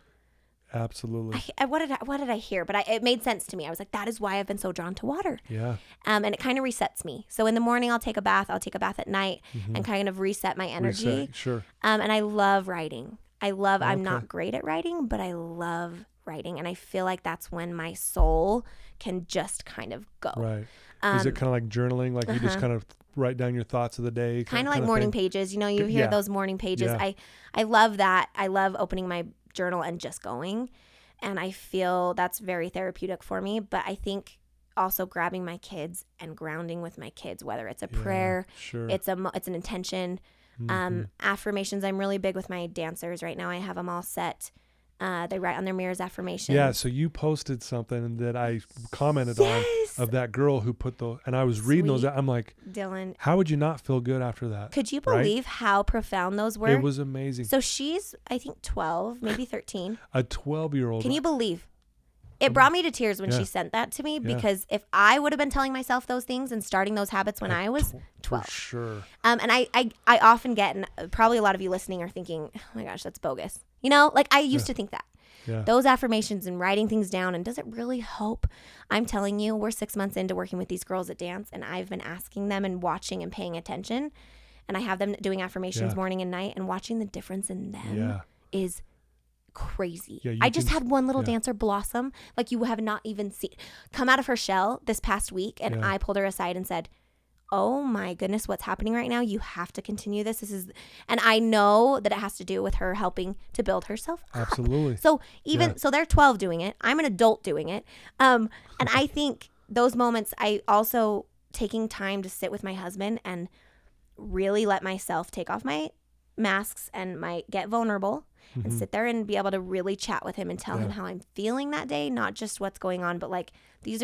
Absolutely.
What did I hear? But it made sense to me. I was like, that is why I've been so drawn to water. Yeah. And it kind of resets me. So in the morning, I'll take a bath. I'll take a bath at night and kind of reset my energy.
Sure.
And I love writing. I'm not great at writing, but I love writing. And I feel like that's when my soul can just kind of go.
Right. Is it kind of like journaling? Like you just kind of write down your thoughts of the day?
Kind of like morning pages. You hear those morning pages. Yeah. I love that. I love opening my journal and just going, and I feel that's very therapeutic for me. But I think also grabbing my kids and grounding with my kids, whether it's a prayer, it's an intention, affirmations. I'm really big with my dancers right now. I have them all set. They write on their mirrors affirmations.
Yeah, so you posted something that I commented on of that girl who put and I was reading those. I'm like,
Dylan,
how would you not feel good after that?
Could you believe how profound those were?
It was amazing.
So she's, I think, 12, maybe 13.
A 12-year-old.
Can you believe? It brought me to tears when she sent that to me because if I would have been telling myself those things and starting those habits when I was 12.
For sure.
And I often get, and probably a lot of you listening are thinking, oh my gosh, that's bogus. Like I used to think that. Yeah. Those affirmations and writing things down, and does it really help? I'm telling you, we're 6 months into working with these girls at dance, and I've been asking them and watching and paying attention, and I have them doing affirmations morning and night, and watching the difference in them is crazy. Yeah, I just had one little dancer blossom like you have not even seen, come out of her shell this past week, and I pulled her aside and said, oh my goodness, what's happening right now? You have to continue this. And I know that it has to do with her helping to build herself up.
Absolutely.
So so they're 12 doing it. I'm an adult doing it. And I think those moments, I also taking time to sit with my husband and really let myself take off my masks and get vulnerable and sit there and be able to really chat with him and tell him how I'm feeling that day, not just what's going on, but like, this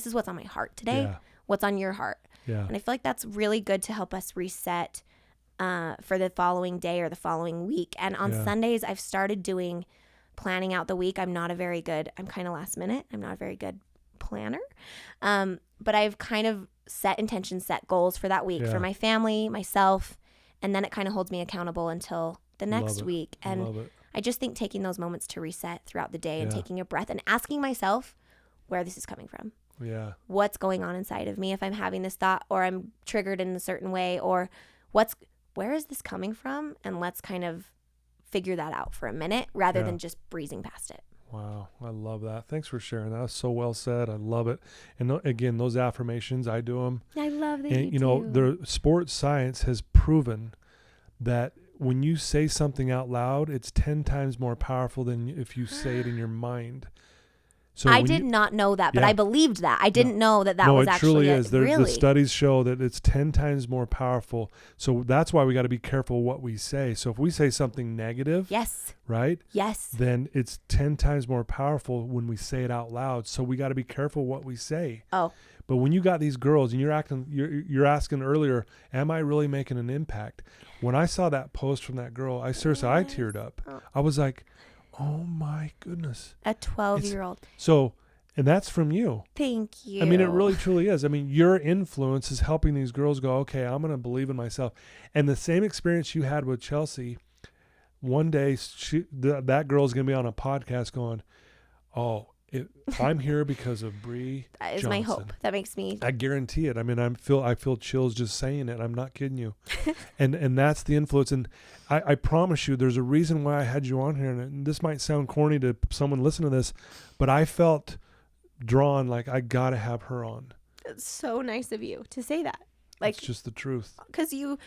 is what's on my heart today. Yeah. What's on your heart? Yeah. And I feel like that's really good to help us reset for the following day or the following week. And on Sundays, I've started planning out the week. I'm kind of last minute. I'm not a very good planner. But I've kind of set intentions, set goals for that week for my family, myself, and then it kind of holds me accountable until the next week. And I just think taking those moments to reset throughout the day and taking a breath and asking myself where this is coming from.
Yeah.
What's going on inside of me if I'm having this thought or I'm triggered in a certain way, or where is this coming from? And let's kind of figure that out for a minute rather than just breezing past it.
Wow. I love that. Thanks for sharing. That was so well said. I love it. And again, those affirmations, I do them.
I love that.
And, the sports science has proven that when you say something out loud, it's 10 times more powerful than if you say it in your mind. So
I did not know that, but I believed that. I didn't know that was actually
it truly is. The studies show that it's 10 times more powerful. So that's why we got to be careful what we say. So if we say something negative,
yes,
right?
Yes.
Then it's 10 times more powerful when we say it out loud. So we got to be careful what we say.
Oh.
But when you got these girls and you're asking earlier, am I really making an impact? When I saw that post from that girl, I teared up.
Oh.
I was like, oh my goodness.
A 12-year-old.
So, and that's from you.
Thank you.
I mean, it really truly is. I mean, your influence is helping these girls go, okay, I'm going to believe in myself. And the same experience you had with Chelsea, one day that girl's going to be on a podcast going, I'm here because of Bree
That is
Johnson.
my hope. That makes me.
I guarantee it. I mean, I feel chills just saying it. I'm not kidding you. and that's the influence. And I promise you, there's a reason why I had you on here. And this might sound corny to someone listening to this, but I felt drawn like I got to have her on.
It's so nice of you to say that. Like,
it's just the truth. Because
you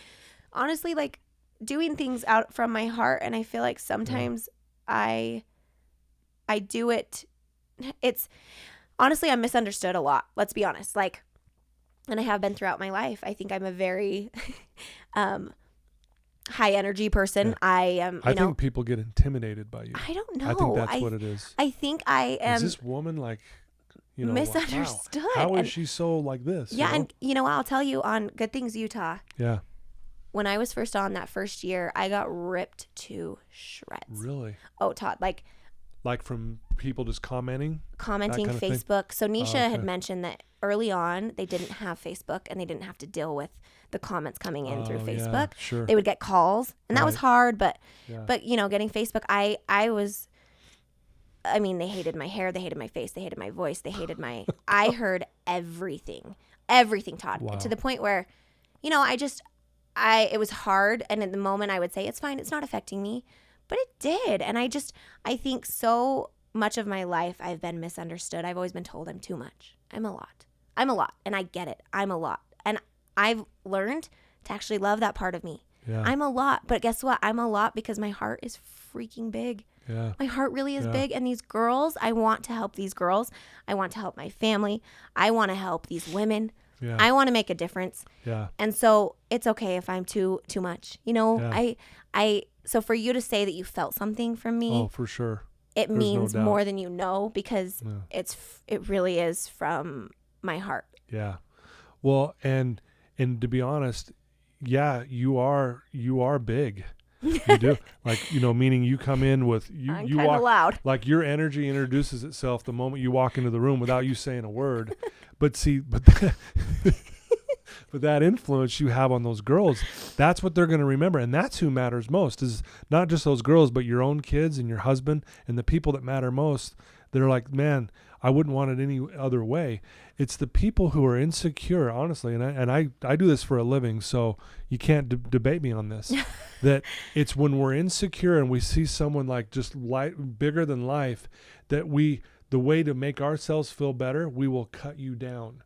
honestly like doing things out from my heart. And I feel like sometimes I do it. It's honestly, I'm misunderstood a lot. Let's be honest. Like, and I have been throughout my life. I think I'm a very high energy person. Yeah. I am. I
think people get intimidated by you.
I don't know.
I think that's what it is.
I think I am.
Is this woman like,
misunderstood?
Wow, how is she so like this?
Yeah, and I'll tell you on Good Things Utah.
Yeah.
When I was first on that first year, I got ripped to shreds.
Really?
Oh, Todd,
like from people just commenting
Facebook. So Nisha had mentioned that early on they didn't have Facebook and they didn't have to deal with the comments coming in through Facebook.
Yeah, sure.
They would get calls, and that was hard. But getting Facebook, they hated my hair, they hated my face, they hated my voice, they hated my. I heard everything, Todd,
wow.
To the point where, it was hard, and in the moment I would say it's fine, it's not affecting me. But it did. And I think so much of my life I've been misunderstood. I've always been told I'm too much. I'm a lot. And I get it. I'm a lot. And I've learned to actually love that part of me.
Yeah.
I'm a lot. But guess what? I'm a lot because my heart is freaking big.
Yeah.
My heart really is big. And these girls, I want to help these girls. I want to help my family. I want to help these women. Yeah. I want to make a difference.
Yeah.
And so it's okay if I'm too much. So for you to say that you felt something from me,
oh, for sure,
it means more than you know, because it really is from my heart.
Yeah. Well, and to be honest, you are big. You do. Meaning you come in with you walk
loud.
Like your energy introduces itself the moment you walk into the room without you saying a word. But but that influence you have on those girls, that's what they're going to remember. And that's who matters most, is not just those girls, but your own kids and your husband and the people that matter most. They're like, man, I wouldn't want it any other way. It's the people who are insecure, honestly. And I do this for a living, so you can't debate me on this. That it's when we're insecure and we see someone like just bigger than life, that the way to make ourselves feel better, we will cut you down.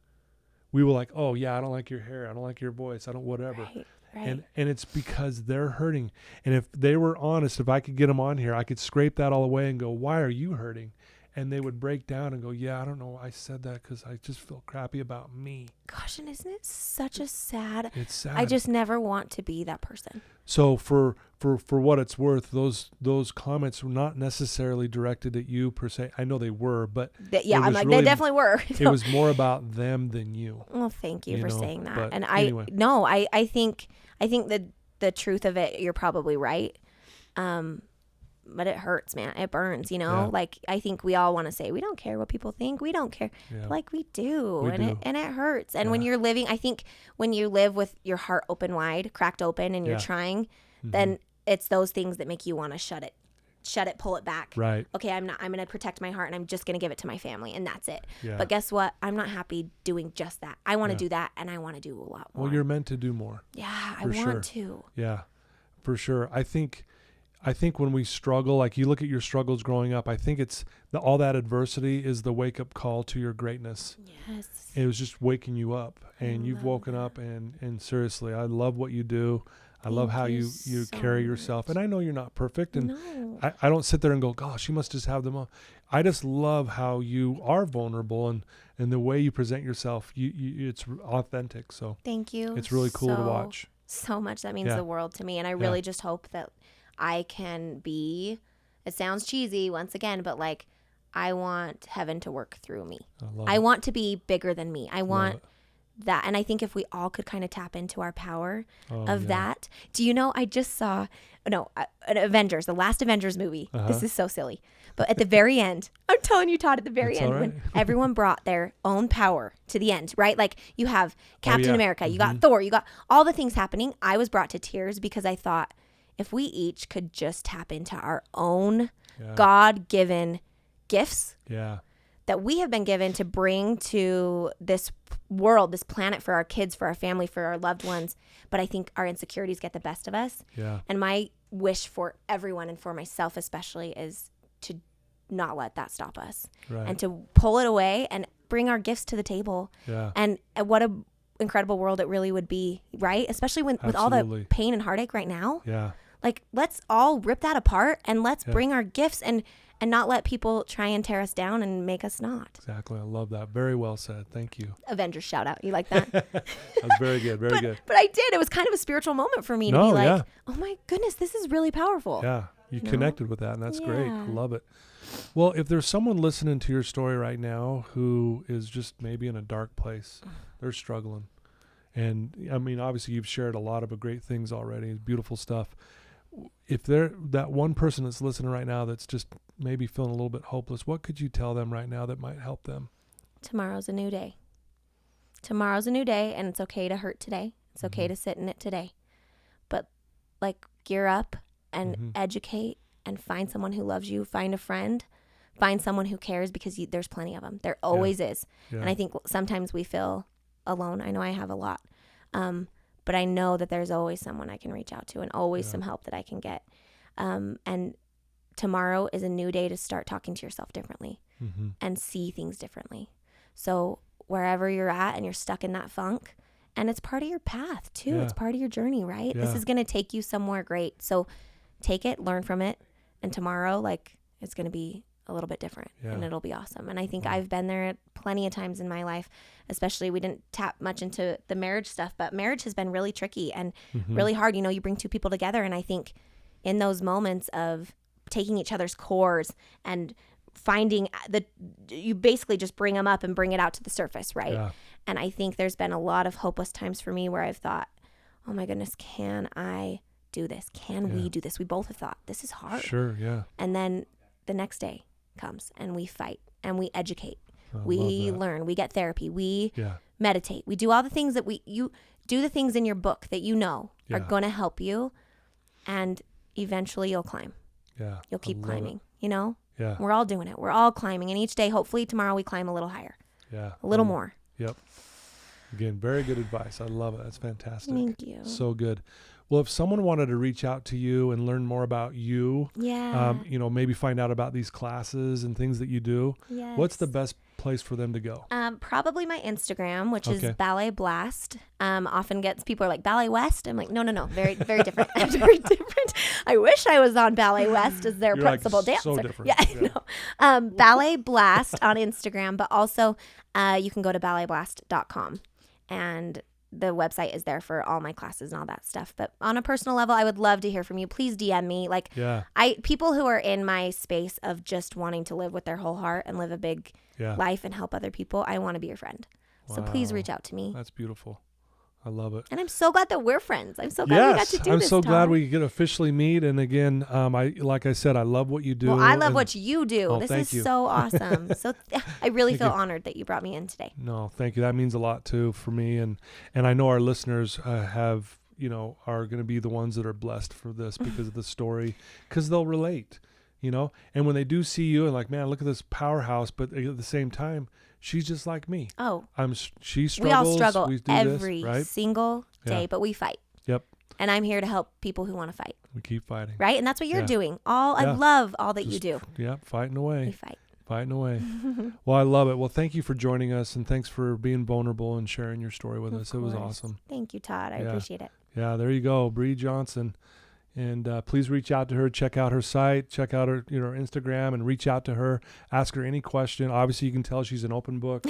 We will like, oh yeah, I don't like your hair, I don't like your voice, I don't whatever.
Right.
And it's because they're hurting. And if they were honest, if I could get them on here, I could scrape that all away and go, why are you hurting? And they would break down and go, yeah, I don't know. I said that because I just feel crappy about me.
Gosh, and isn't it such a sad?
It's sad.
I just never want to be that person.
So for what it's worth, those comments were not necessarily directed at you per se. I know they were, but
they definitely were.
It was more about them than you.
Well, thank you for saying that.
But
And
anyway.
I think that the truth of it, you're probably right. But it hurts, man. It burns, you know? Like, I think we all want to say, we don't care what people think. We don't care. But like, we do. And it hurts. And when you're living, I think when you live with your heart open wide, cracked open, and you're trying, then it's those things that make you want to shut it, pull it back.
Right.
Okay, I'm going to protect my heart, and I'm just going to give it to my family, and that's it. Yeah. But guess what? I'm not happy doing just that. I want to do that, and I want to do a lot more.
Well, you're meant to do more.
Yeah, I want to.
Yeah, for sure. I think when we struggle, like you look at your struggles growing up, I think it's all that adversity is the wake up call to your greatness.
Yes.
It was just waking you up, and you've woken up, and seriously, I love what you do. I love how you carry yourself. And I know you're not perfect. And I don't sit there and go, gosh, she must just have them all. I just love how you are vulnerable, and the way you present yourself, it's authentic. So
thank you.
It's really cool to watch.
So much. That means the world to me. And I really just hope that I can be, it sounds cheesy once again, but like, I want heaven to work through me. I want to be bigger than me. I want that. And I think if we all could kind of tap into our power that. Do you know, I just saw, Avengers, the last Avengers movie. This is so silly. But at the very end, I'm telling you, Todd, at the very end, when everyone brought their own power to the end, right? Like you have Captain America, you got Thor, you got all the things happening. I was brought to tears because I thought, if we each could just tap into our own God-given gifts that we have been given to bring to this world, this planet, for our kids, for our family, for our loved ones. But I think our insecurities get the best of us. Yeah. And my wish for everyone, and for myself especially, is to not let that stop us. Right. And to pull it away and bring our gifts to the table. Yeah. And what a incredible world it really would be, right? Especially with all the pain and heartache right now. Yeah. Like, let's all rip that apart, and let's bring our gifts and not let people try and tear us down and make us not.
Exactly. I love that. Very well said. Thank you.
Avengers shout out. You like that?
That was very good. Very good.
But I did. It was kind of a spiritual moment for me to be like, oh my goodness, this is really powerful.
Yeah. You connected with that, and that's great. I love it. Well, if there's someone listening to your story right now who is just maybe in a dark place, they're struggling. And I mean, obviously you've shared a lot of great things already. Beautiful stuff. If they're that one person that's listening right now that's just maybe feeling a little bit hopeless, what could you tell them right now that might help them?
Tomorrow's a new day. Tomorrow's a new day, and it's okay to hurt today. It's okay to sit in it today. But like, gear up and educate and find someone who loves you. Find a friend. Find someone who cares, because there's plenty of them. There always is. Yeah. And I think sometimes we feel alone. I know I have a lot. But I know that there's always someone I can reach out to, and always some help that I can get. And tomorrow is a new day to start talking to yourself differently and see things differently. So wherever you're at and you're stuck in that funk, and it's part of your path too. Yeah. It's part of your journey, right? Yeah. This is going to take you somewhere great. So take it, learn from it. And tomorrow, like, it's going to be a little bit different, and it'll be awesome. And I think I've been there plenty of times in my life, especially we didn't tap much into the marriage stuff, but marriage has been really tricky and really hard. You know, you bring two people together, and I think in those moments of taking each other's cores and finding you basically just bring them up and bring it out to the surface, right? Yeah. And I think there's been a lot of hopeless times for me where I've thought, oh my goodness, can I do this? Can we do this? We both have thought, this is hard. Sure, yeah. And then the next day comes, and we fight, and we educate, we learn, we get therapy, we meditate, we do all the things that you do, the things in your book that are going to help you, and eventually you'll climb. You'll keep climbing. We're all doing it. We're all climbing, and each day, hopefully tomorrow, we climb a little higher, a little more. Yep.
Again, very good advice. I love it. That's fantastic.
Thank you.
So good. Well, if someone wanted to reach out to you and learn more about you, maybe find out about these classes and things that you do, what's the best place for them to go?
Probably my Instagram, which is Ballet Blast. Often gets, people are like, Ballet West? I'm like, no. Very, very different. Very different. I wish I was on Ballet West as their principal dancer. So different. Yeah, I know. Ballet Blast on Instagram, but also you can go to balletblast.com, and the website is there for all my classes and all that stuff. But on a personal level, I would love to hear from you. Please DM me. Like, people who are in my space of just wanting to live with their whole heart and live a big life and help other people, I want to be your friend. Wow. So please reach out to me.
That's beautiful. I love it.
And I'm so glad that we're friends. I'm so glad we got to do
I'm
this.
so glad we could officially meet. And again, like I said, I love what you do.
Well, I love what you do. This is
you.
so awesome. So I really feel honored that you brought me in today.
No, thank you. That means a lot too for me. And I know our listeners have, are going to be the ones that are blessed for this because of the story, because they'll relate, and when they do see you and like, man, look at this powerhouse, but at the same time, she's just like me.
Oh,
she struggles.
We all struggle every
this, right?
single day, but we fight.
Yep.
And I'm here to help people who want to fight.
We keep fighting.
Right? And that's what you're doing. I love all that you do.
Yeah, fighting away.
We fight.
Fighting away. Well, I love it. Well, thank you for joining us, and thanks for being vulnerable and sharing your story with us. It was awesome.
Thank you, Todd. I appreciate it.
Yeah, there you go, Bree Johnson. And please reach out to her. Check out her site. Check out her, Instagram, and reach out to her. Ask her any question. Obviously, you can tell she's an open book,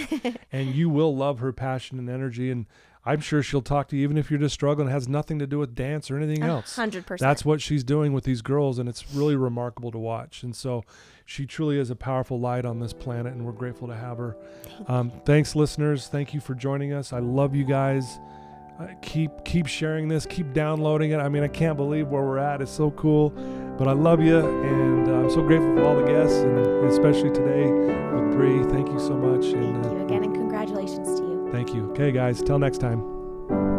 and you will love her passion and energy. And I'm sure she'll talk to you, even if you're just struggling. It has nothing to do with dance or anything else.
100%.
That's what she's doing with these girls, and it's really remarkable to watch. And so she truly is a powerful light on this planet, and we're grateful to have her. Thanks, listeners. Thank you for joining us. I love you guys. Keep sharing this. Keep downloading it. I mean, I can't believe where we're at. It's so cool. But I love you, and I'm so grateful for all the guests, and especially today with Bree. Thank you so much.
Thank you again, and congratulations to you.
Thank you. Okay, guys. Till next time.